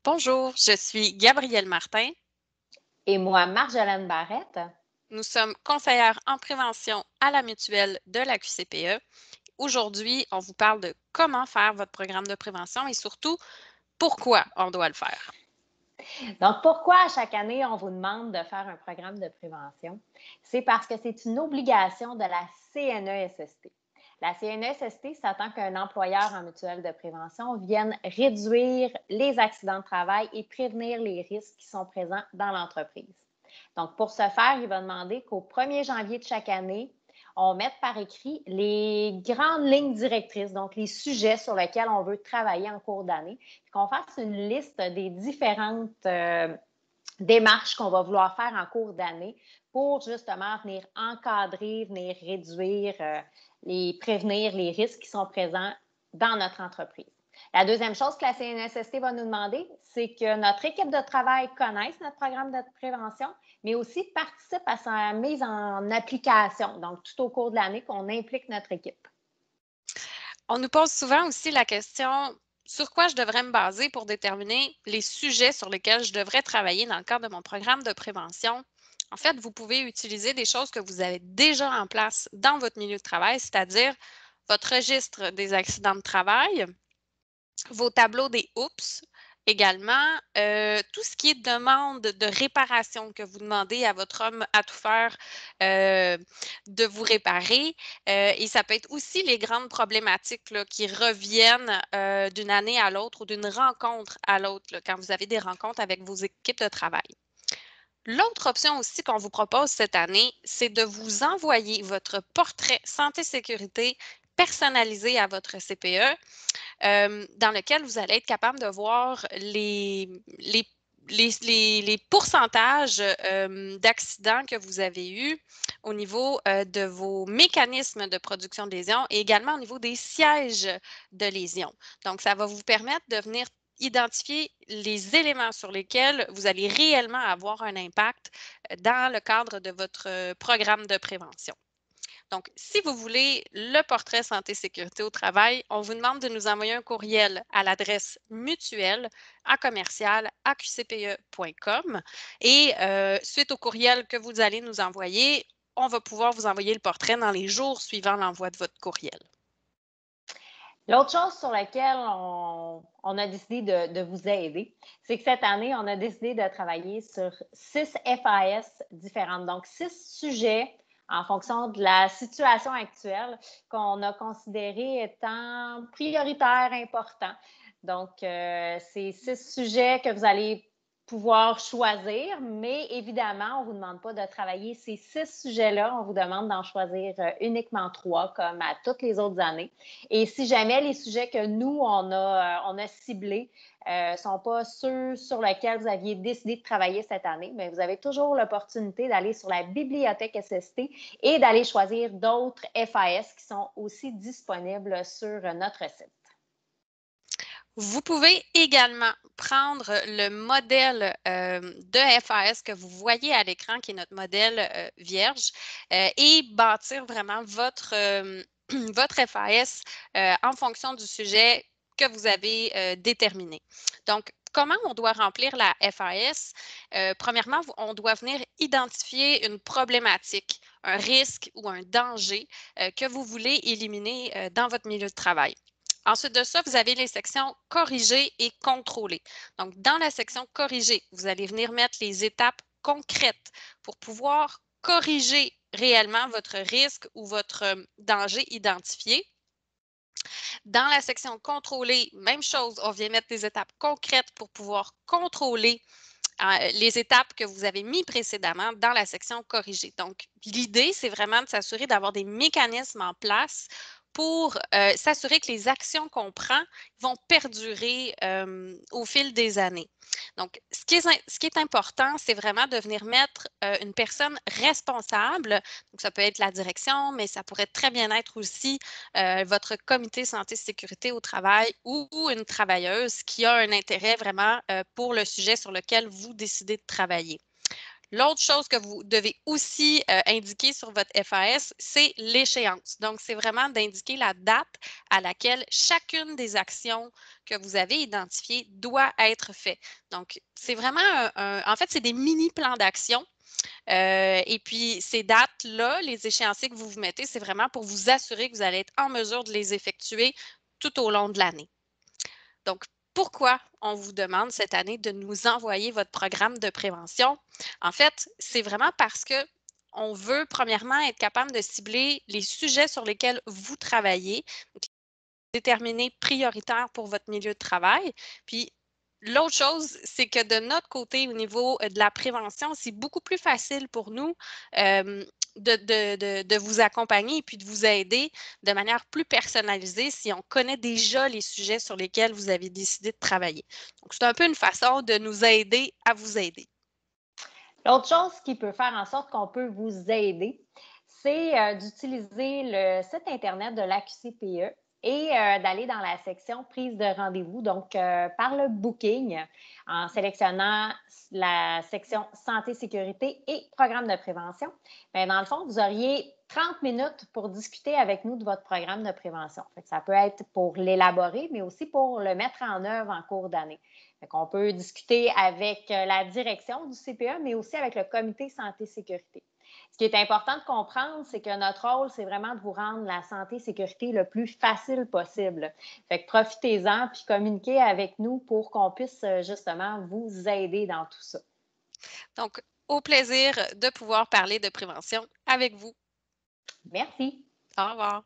Bonjour, je suis Gabrielle Martin. Et moi, Marjolaine Barrette. Nous sommes conseillères en prévention à la mutuelle de la QCPE. Aujourd'hui, on vous parle de comment faire votre programme de prévention et surtout pourquoi on doit le faire. Donc, pourquoi à chaque année, on vous demande de faire un programme de prévention? C'est parce que c'est une obligation de la CNESST. La CNESST s'attend qu'un employeur en mutuelle de prévention vienne réduire les accidents de travail et prévenir les risques qui sont présents dans l'entreprise. Donc, pour ce faire, il va demander qu'au 1er janvier de chaque année, on mette par écrit les grandes lignes directrices, donc les sujets sur lesquels on veut travailler en cours d'année, puis qu'on fasse une liste des différentes démarches qu'on va vouloir faire en cours d'année pour justement venir encadrer, venir réduire, prévenir les risques qui sont présents dans notre entreprise. La deuxième chose que la CNSST va nous demander, c'est que notre équipe de travail connaisse notre programme de prévention, mais aussi participe à sa mise en application, donc tout au cours de l'année, qu'on implique notre équipe. On nous pose souvent aussi la question sur quoi je devrais me baser pour déterminer les sujets sur lesquels je devrais travailler dans le cadre de mon programme de prévention. En fait, vous pouvez utiliser des choses que vous avez déjà en place dans votre milieu de travail, c'est-à-dire votre registre des accidents de travail, vos tableaux des OOPS également, tout ce qui est demande de réparation que vous demandez à votre homme à tout faire de vous réparer. Et ça peut être aussi les grandes problématiques là, qui reviennent d'une année à l'autre ou d'une rencontre à l'autre quand vous avez des rencontres avec vos équipes de travail. L'autre option aussi qu'on vous propose cette année, c'est de vous envoyer votre portrait santé-sécurité personnalisé à votre CPE dans lequel vous allez être capable de voir les pourcentages d'accidents que vous avez eus au niveau de vos mécanismes de production de lésions et également au niveau des sièges de lésions. Donc, ça va vous permettre de venir identifier les éléments sur lesquels vous allez réellement avoir un impact dans le cadre de votre programme de prévention. Donc, si vous voulez le portrait santé-sécurité au travail, on vous demande de nous envoyer un courriel à l'adresse mutuelle à commercial@qcpe.com et suite au courriel que vous allez nous envoyer, on va pouvoir vous envoyer le portrait dans les jours suivant l'envoi de votre courriel. L'autre chose sur laquelle on a décidé de vous aider, c'est que cette année, on a décidé de travailler sur 6 FAS différentes. Donc, 6 sujets en fonction de la situation actuelle qu'on a considérés étant prioritaires, importants. Donc, c'est 6 sujets que vous allez pouvoir choisir, mais évidemment, on ne vous demande pas de travailler ces 6 sujets-là. On vous demande d'en choisir uniquement 3, comme à toutes les autres années. Et si jamais les sujets que nous, on a ciblés ne sont pas ceux sur lesquels vous aviez décidé de travailler cette année, mais vous avez toujours l'opportunité d'aller sur la bibliothèque SST et d'aller choisir d'autres FAS qui sont aussi disponibles sur notre site. Vous pouvez également prendre le modèle de FAS que vous voyez à l'écran, qui est notre modèle vierge, et bâtir vraiment votre FAS en fonction du sujet que vous avez déterminé. Donc, comment on doit remplir la FAS? Premièrement, on doit venir identifier une problématique, un risque ou un danger que vous voulez éliminer dans votre milieu de travail. Ensuite de ça, vous avez les sections corriger et contrôler. Donc, dans la section corriger, vous allez venir mettre les étapes concrètes pour pouvoir corriger réellement votre risque ou votre danger identifié. Dans la section contrôler, même chose, on vient mettre des étapes concrètes pour pouvoir contrôler les étapes que vous avez mis précédemment dans la section corriger. Donc, l'idée, c'est vraiment de s'assurer d'avoir des mécanismes en place pour s'assurer que les actions qu'on prend vont perdurer au fil des années. Donc, ce qui est important, c'est vraiment de venir mettre une personne responsable. Donc, ça peut être la direction, mais ça pourrait très bien être aussi votre comité santé-sécurité au travail ou une travailleuse qui a un intérêt vraiment pour le sujet sur lequel vous décidez de travailler. L'autre chose que vous devez aussi indiquer sur votre FAS, c'est l'échéance. Donc, c'est vraiment d'indiquer la date à laquelle chacune des actions que vous avez identifiées doit être faite. Donc, c'est vraiment en fait, c'est des mini plans d'action. Et puis, ces dates-là, les échéanciers que vous vous mettez, c'est vraiment pour vous assurer que vous allez être en mesure de les effectuer tout au long de l'année. Donc, pourquoi on vous demande cette année de nous envoyer votre programme de prévention? En fait, c'est vraiment parce que on veut, premièrement, être capable de cibler les sujets sur lesquels vous travaillez, donc déterminer prioritaire pour votre milieu de travail. Puis, l'autre chose, c'est que de notre côté, au niveau de la prévention, c'est beaucoup plus facile pour nous de vous accompagner et puis de vous aider de manière plus personnalisée si on connaît déjà les sujets sur lesquels vous avez décidé de travailler. Donc, c'est un peu une façon de nous aider à vous aider. L'autre chose qui peut faire en sorte qu'on peut vous aider, c'est d'utiliser le site Internet de l'AQCPE et d'aller dans la section prise de rendez-vous, donc par le booking, en sélectionnant la section santé, sécurité et programme de prévention. Bien, dans le fond, vous auriez 30 minutes pour discuter avec nous de votre programme de prévention. Ça peut être pour l'élaborer, mais aussi pour le mettre en œuvre en cours d'année. On peut discuter avec la direction du CPE, mais aussi avec le comité santé-sécurité. Ce qui est important de comprendre, c'est que notre rôle, c'est vraiment de vous rendre la santé et sécurité le plus facile possible. Fait que profitez-en puis communiquez avec nous pour qu'on puisse justement vous aider dans tout ça. Donc, au plaisir de pouvoir parler de prévention avec vous. Merci. Au revoir.